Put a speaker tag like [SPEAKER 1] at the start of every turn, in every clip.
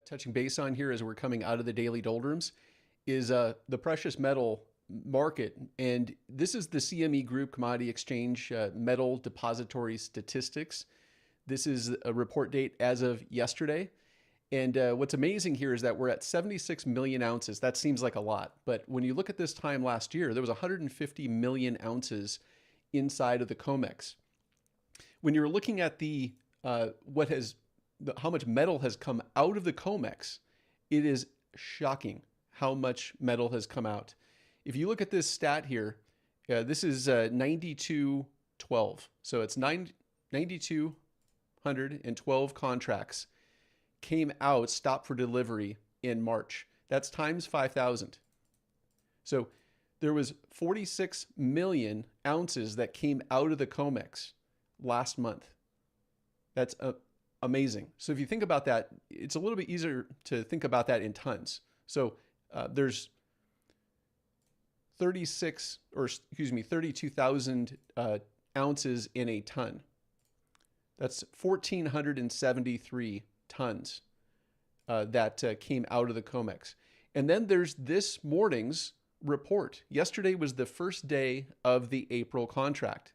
[SPEAKER 1] touching base on here as we're coming out of the daily doldrums is the precious metal market. And this is the CME Group Commodity Exchange Metal Depository Statistics. This is a report date as of yesterday. And what's amazing here is that we're at 76 million ounces. That seems like a lot. But when you look at this time last year, there was 150 million ounces inside of the COMEX. When you're looking at the how much metal has come out of the COMEX, it is shocking how much metal has come out. If you look at this stat here, this is 9212. So it's 9,212 contracts came out, stopped for delivery in March. That's times 5,000. So there was 46 million ounces that came out of the COMEX last month. That's amazing. So if you think about that, it's a little bit easier to think about that in tons. So there's 32,000 ounces in a ton. That's 1,473 tons that came out of the COMEX. And then there's this morning's report. Yesterday was the first day of the April contract.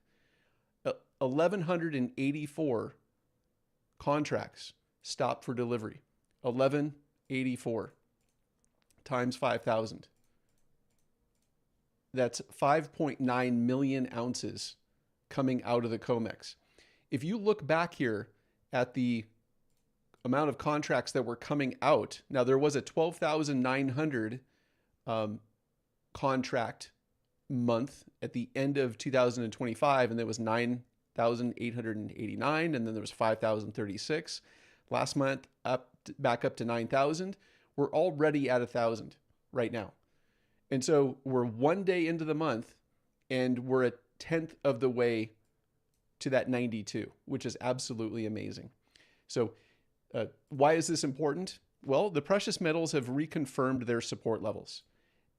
[SPEAKER 1] 1,184 contracts stopped for delivery. 1,184 times 5,000. That's 5.9 million ounces coming out of the COMEX. If you look back here at the amount of contracts that were coming out, now there was a 12,900 contract month at the end of 2025, and there was 9,889, and then there was 5,036. Last month, back up to 9,000. We're already at 1,000 right now. And so we're one day into the month, and we're a tenth of the way to that 92, which is absolutely amazing. So why is this important? Well, the precious metals have reconfirmed their support levels.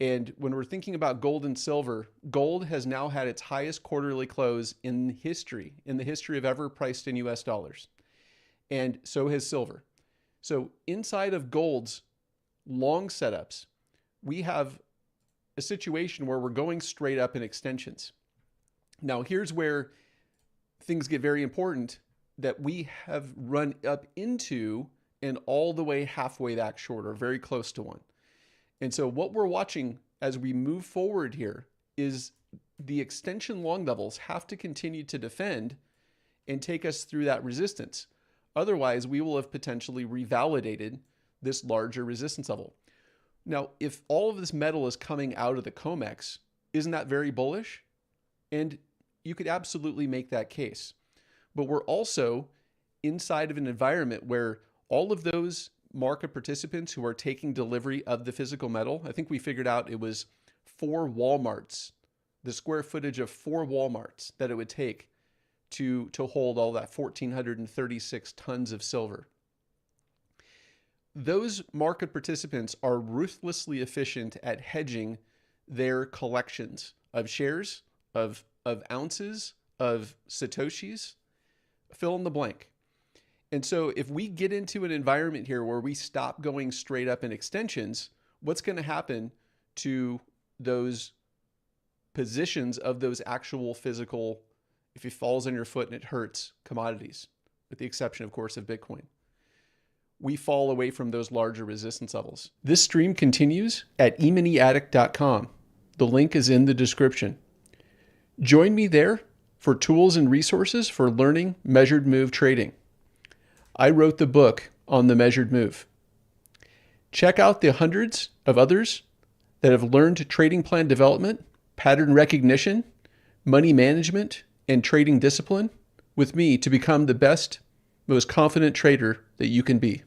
[SPEAKER 1] And when we're thinking about gold and silver, gold has now had its highest quarterly close in history, in the history of ever priced in US dollars. And so has silver. So inside of gold's long setups, we have a situation where we're going straight up in extensions. Now, here's where things get very important, that we have run up into and all the way halfway back short, or very close to one. And so what we're watching as we move forward here is the extension long levels have to continue to defend and take us through that resistance. Otherwise, we will have potentially revalidated this larger resistance level. Now, if all of this metal is coming out of the COMEX, isn't that very bullish? And you could absolutely make that case. But we're also inside of an environment where all of those market participants who are taking delivery of the physical metal, I think we figured out it was 4 Walmarts, the square footage of 4 Walmarts that it would take to hold all that 1,436 tons of silver. Those market participants are ruthlessly efficient at hedging their collections of shares, of ounces, of Satoshis, fill in the blank. And so if we get into an environment here where we stop going straight up in extensions, what's going to happen to those positions of those actual physical, if it falls on your foot and it hurts, commodities, with the exception, of course, of Bitcoin? We fall away from those larger resistance levels. This stream continues at eMoneyAddict.com. The link is in the description. Join me there for tools and resources for learning measured move trading. I wrote the book on the measured move. Check out the hundreds of others that have learned trading plan development, pattern recognition, money management, and trading discipline with me to become the best, most confident trader that you can be.